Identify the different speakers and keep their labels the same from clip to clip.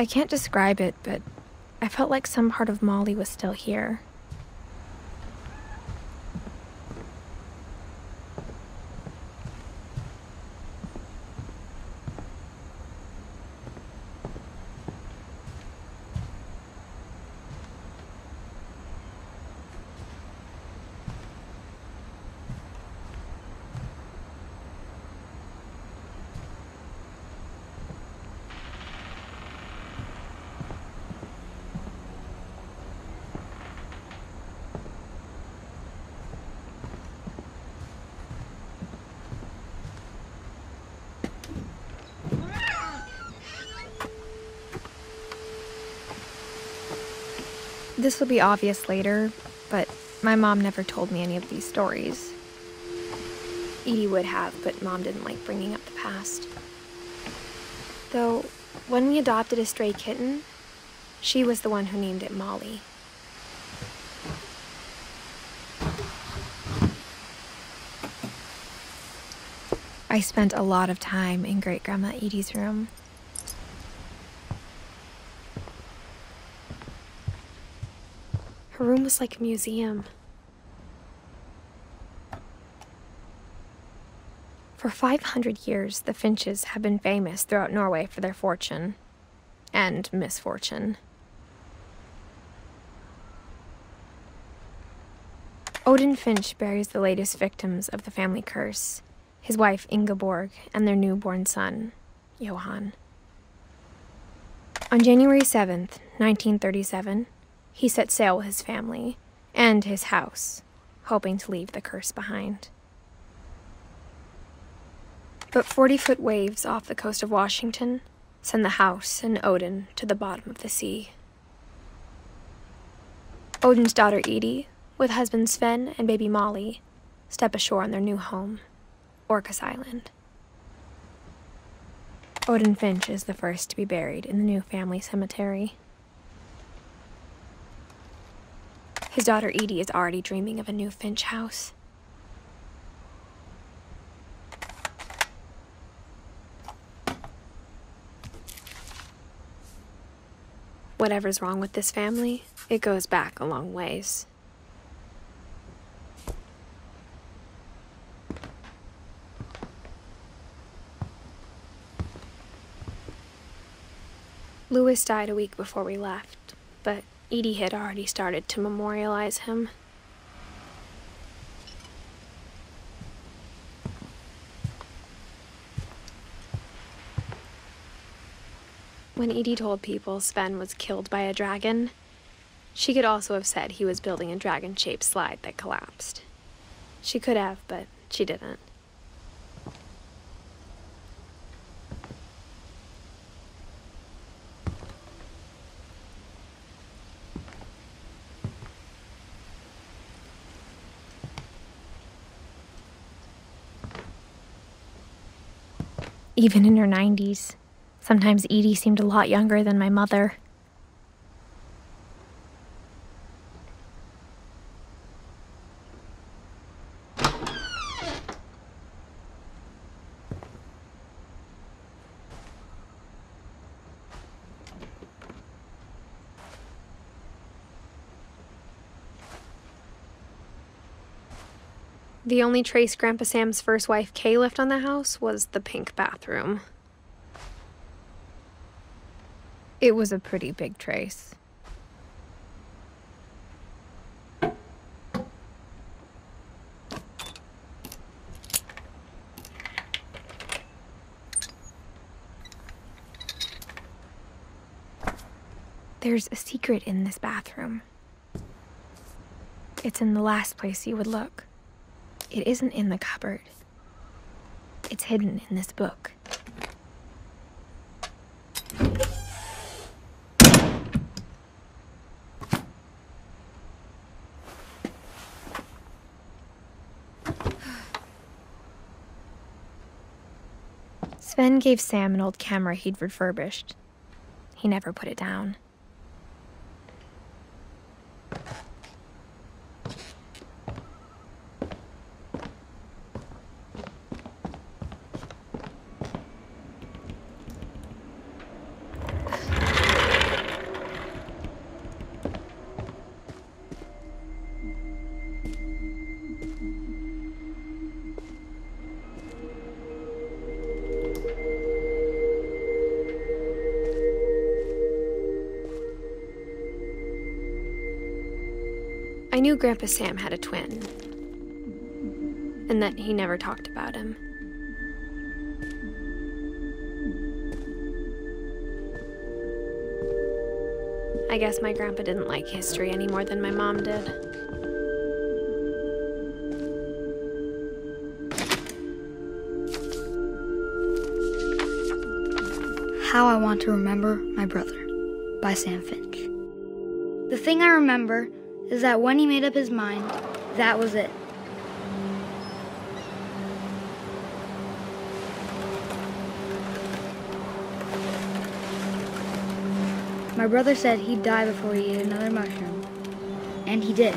Speaker 1: I can't describe it, but I felt like some part of Molly was still here. This will be obvious later, but my mom never told me any of these stories. Edie would have, but Mom didn't like bringing up the past. Though, when we adopted a stray kitten, she was the one who named it Molly. I spent a lot of time in Great-Grandma Edie's room. Her room was like a museum. For 500 years, the Finches have been famous throughout Norway for their fortune and misfortune. Odin Finch buries the latest victims of the family curse, his wife Ingeborg and their newborn son, Johan. On January 7th, 1937, he set sail with his family and his house, hoping to leave the curse behind. But 40-foot waves off the coast of Washington send the house and Odin to the bottom of the sea. Odin's daughter Edie, with husband Sven and baby Molly, step ashore on their new home, Orcas Island. Odin Finch is the first to be buried in the new family cemetery. His daughter Edie is already dreaming of a new Finch house. Whatever's wrong with this family, it goes back a long ways. Louis died a week before we left, but Edie had already started to memorialize him. When Edie told people Sven was killed by a dragon, she could also have said he was building a dragon-shaped slide that collapsed. She could have, but she didn't. Even in her 90s, sometimes Edie seemed a lot younger than my mother. The only trace Grandpa Sam's first wife, Kay, left on the house was the pink bathroom. It was a pretty big trace. There's a secret in this bathroom. It's in the last place you would look. It isn't in the cupboard. It's hidden in this book. Sven gave Sam an old camera he'd refurbished. He never put it down. knew Grandpa Sam had a twin, and that he never talked about him. I guess my grandpa didn't like history any more than my mom did.
Speaker 2: How I Want to Remember My Brother by Sam Finch. The thing I remember is that when he made up his mind, that was it. My brother said he'd die before he ate another mushroom, and he did.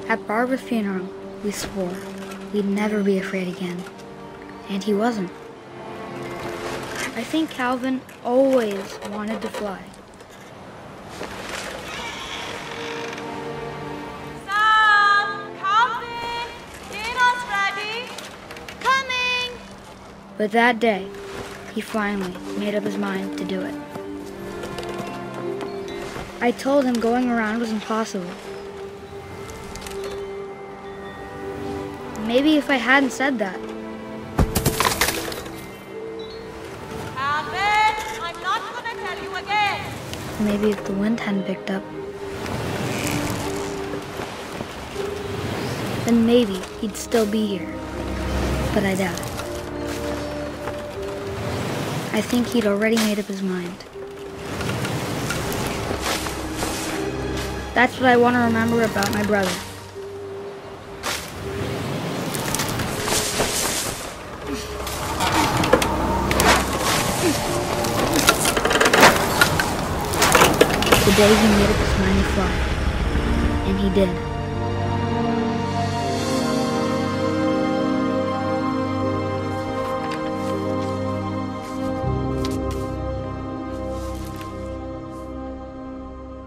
Speaker 2: At Barbara's funeral, we swore we'd never be afraid again, and he wasn't. I think Calvin always wanted to fly.
Speaker 3: Sam! Calvin! Dinner's ready! Coming!
Speaker 2: But that day, he finally made up his mind to do it. I told him going around was impossible. Maybe if I hadn't said that.
Speaker 3: Calvin! I'm not gonna tell you again!
Speaker 2: Maybe if the wind hadn't picked up. Then maybe he'd still be here. But I doubt it. I think he'd already made up his mind. That's what I want to remember about my brother. The day he made up his mind to fly. And he did.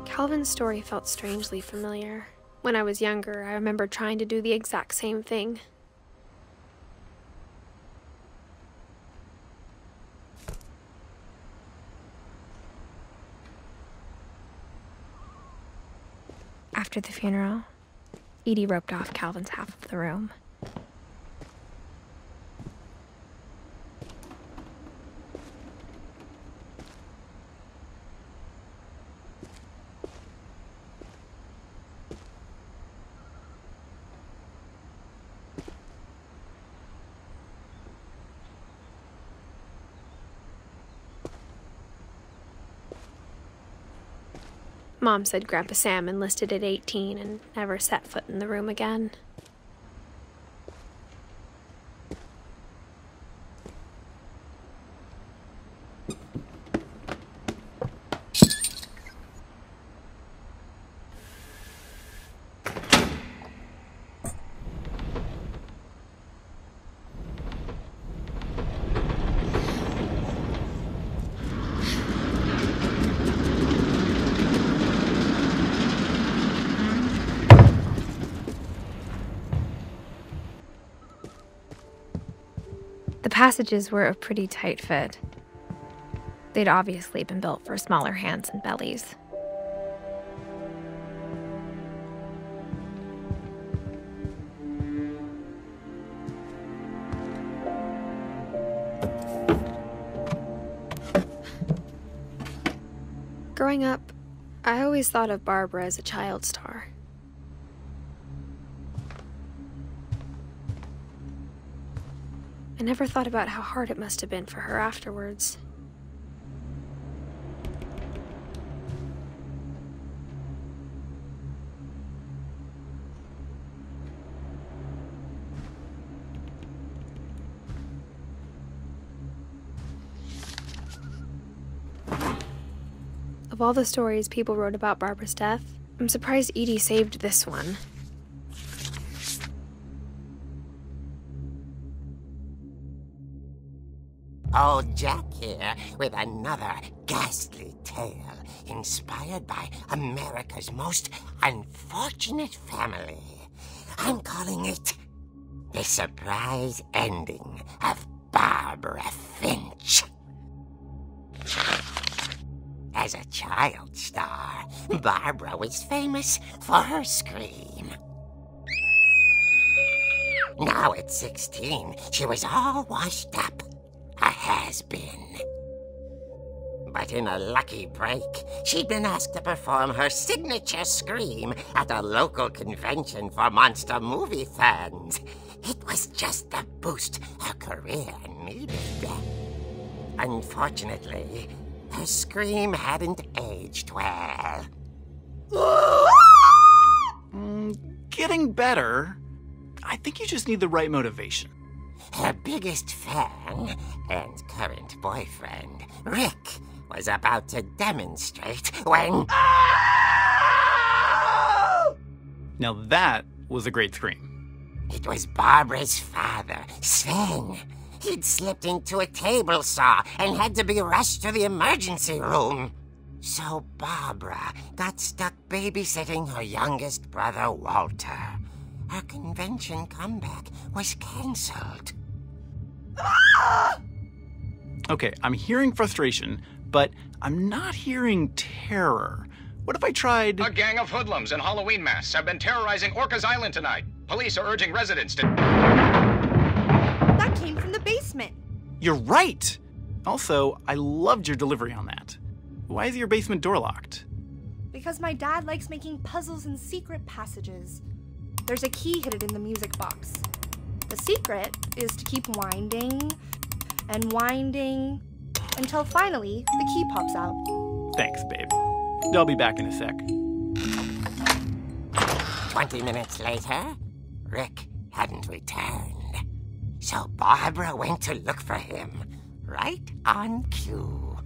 Speaker 1: Calvin's story felt strangely familiar. When I was younger, I remember trying to do the exact same thing. After the funeral, Edie roped off Calvin's half of the room. Mom said Grandpa Sam enlisted at 18 and never set foot in the room again. The passages were a pretty tight fit. They'd obviously been built for smaller hands and bellies. Growing up, I always thought of Barbara as a child star. I never thought about how hard it must have been for her afterwards. Of all the stories people wrote about Barbara's death, I'm surprised Edie saved this one.
Speaker 4: Old Jack here with another ghastly tale inspired by America's most unfortunate family. I'm calling it The Surprise Ending of Barbara Finch. As a child star, Barbara was famous for her scream. Now at 16, she was all washed up, a has-been. But in a lucky break, she'd been asked to perform her signature scream at a local convention for monster movie fans. It was just the boost her career needed. Unfortunately, her scream hadn't aged well.
Speaker 5: Getting better. I think you just need the right motivation.
Speaker 4: Her biggest fan and current boyfriend, Rick, was about to demonstrate when...
Speaker 5: Now that was a great scream.
Speaker 4: It was Barbara's father, Sven. He'd slipped into a table saw and had to be rushed to the emergency room. So Barbara got stuck babysitting her youngest brother, Walter. Her convention comeback was cancelled.
Speaker 5: Okay, I'm hearing frustration, but I'm not hearing terror. What if I tried...
Speaker 6: A gang of hoodlums in Halloween masks have been terrorizing Orcas Island tonight. Police are urging residents to...
Speaker 3: That came from the basement.
Speaker 5: You're right! Also, I loved your delivery on that. Why is your basement door locked?
Speaker 3: Because my dad likes making puzzles and secret passages. There's a key hidden in the music box. The secret is to keep winding and winding until finally the key pops out.
Speaker 5: Thanks, babe. I'll be back in a sec.
Speaker 4: 20 minutes later, Rick hadn't returned. So Barbara went to look for him, right on cue.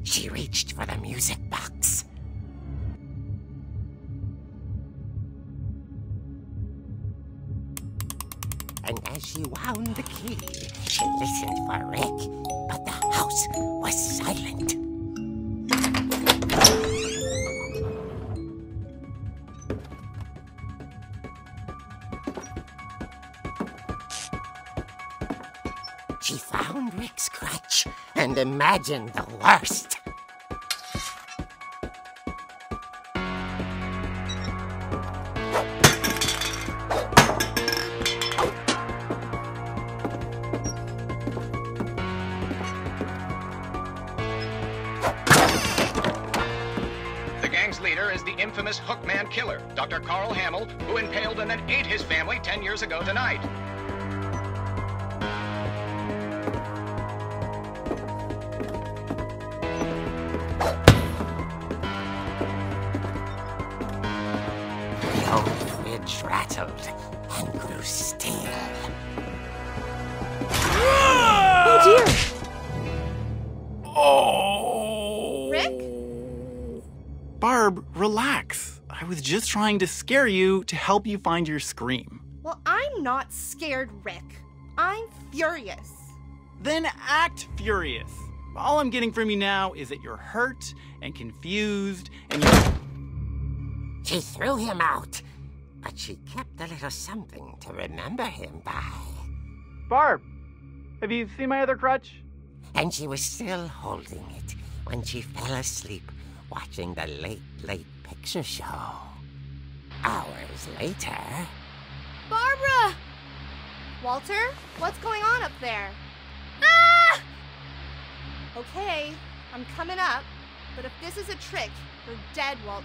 Speaker 4: She reached for the music box. And as she wound the key, she listened for Rick, but the house was silent. She found Rick's crutch and imagined the worst.
Speaker 6: The gang's leader is the infamous Hookman killer, Dr. Carl Hamill, who impaled and then ate his family 10 years ago tonight.
Speaker 4: The old fridge rattled and grew still.
Speaker 3: Oh dear!
Speaker 5: Oh!
Speaker 3: Rick?
Speaker 5: Barb, relax. I was just trying to scare you to help you find your scream.
Speaker 3: Well, I'm not scared, Rick. I'm furious.
Speaker 5: Then act furious. All I'm getting from you now is that you're hurt and confused and you're...
Speaker 4: She threw him out, but she kept a little something to remember him by.
Speaker 5: Barb, have you seen my other crutch?
Speaker 4: And she was still holding it when she fell asleep watching the late picture show. Hours later...
Speaker 3: Barbara! Walter, what's going on up there? Ah! Okay, I'm coming up, but if this is a trick, you're dead, Walter.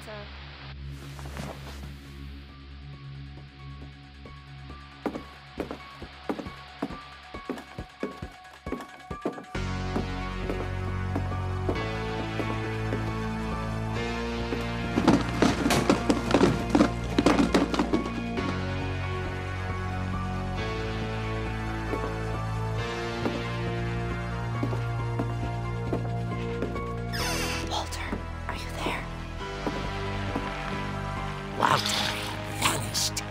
Speaker 4: Walter had vanished,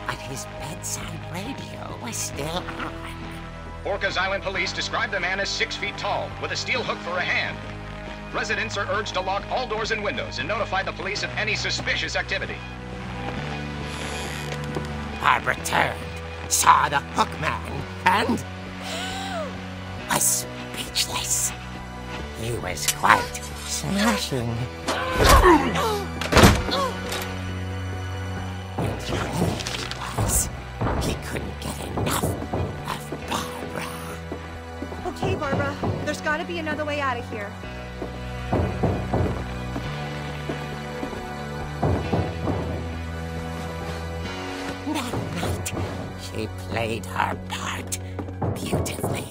Speaker 4: but his bedside radio was still on.
Speaker 6: Orcas Island police describe the man as 6 feet tall, with a steel hook for a hand. Residents are urged to lock all doors and windows and notify the police of any suspicious activity.
Speaker 4: Barbara turned, saw the hook man, and was speechless. He was quite smashing. And here he was. He couldn't get enough of Barbara.
Speaker 3: Okay, Barbara, there's gotta be another way out of here.
Speaker 4: That night, she played her part beautifully.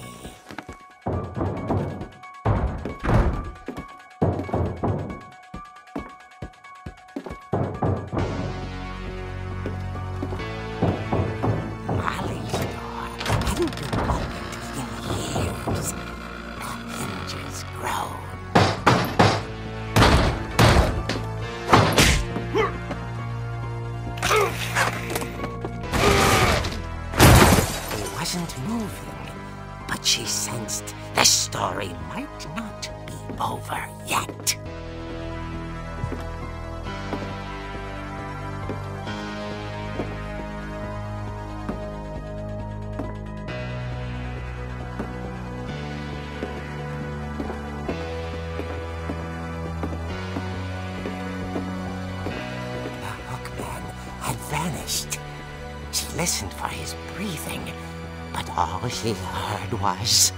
Speaker 4: Molly's door hadn't been opened in years. The hinges groaned. He wasn't moving, but she sensed the story might not be over yet. Vanished. She listened for his breathing, but all she heard was...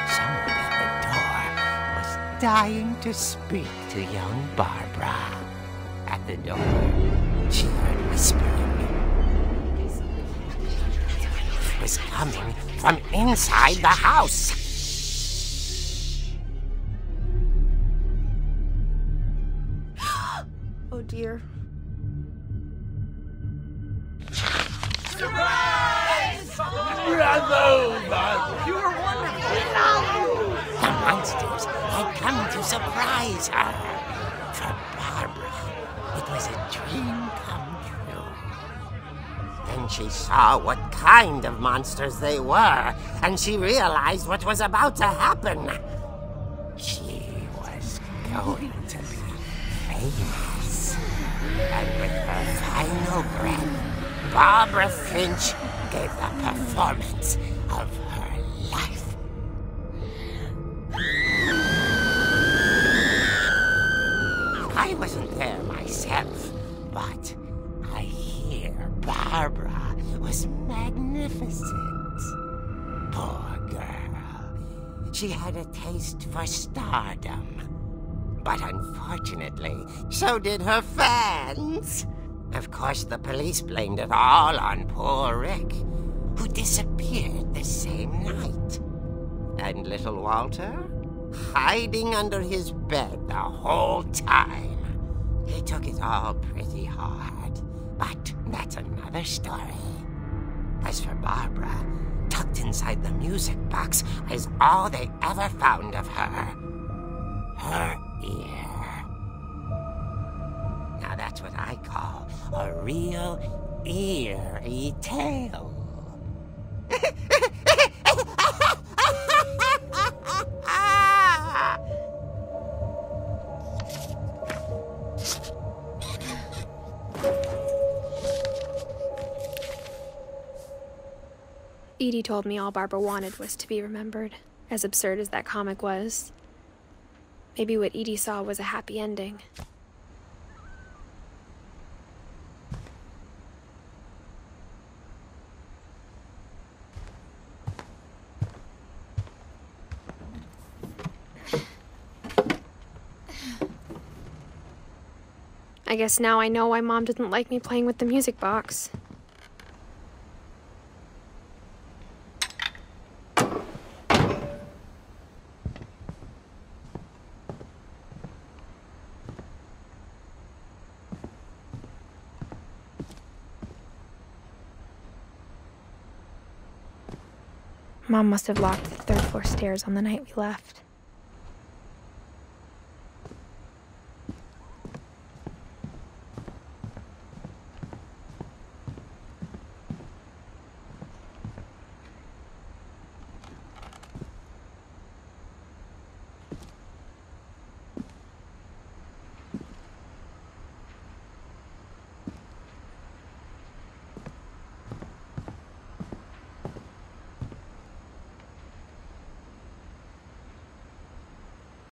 Speaker 4: Someone at the door was dying to speak to young Barbara. At the door, she heard whispering. Was coming from inside the house.
Speaker 3: Oh dear.
Speaker 7: Surprise! Bravo, Barbara! You were wonderful!
Speaker 4: The monsters had come to surprise her. For Barbara, it was a dream come true. Then she saw what kind of monsters they were, and she realized what was about to happen. She was going to be famous. And with her final breath, Barbara Finch gave the performance of her life. I wasn't there myself, but I hear Barbara was magnificent. Poor girl. She had a taste for stardom. But unfortunately, so did her fans. Of course, the police blamed it all on poor Rick, who disappeared the same night. And little Walter, hiding under his bed the whole time. He took it all pretty hard, but that's another story. As for Barbara, tucked inside the music box is all they ever found of her. Her ear. Now that's what I call a real eerie tale.
Speaker 1: Edie told me all Barbara wanted was to be remembered, as absurd as that comic was. Maybe what Edie saw was a happy ending. I guess now I know why Mom didn't like me playing with the music box. Mom must have locked the third floor stairs on the night we left.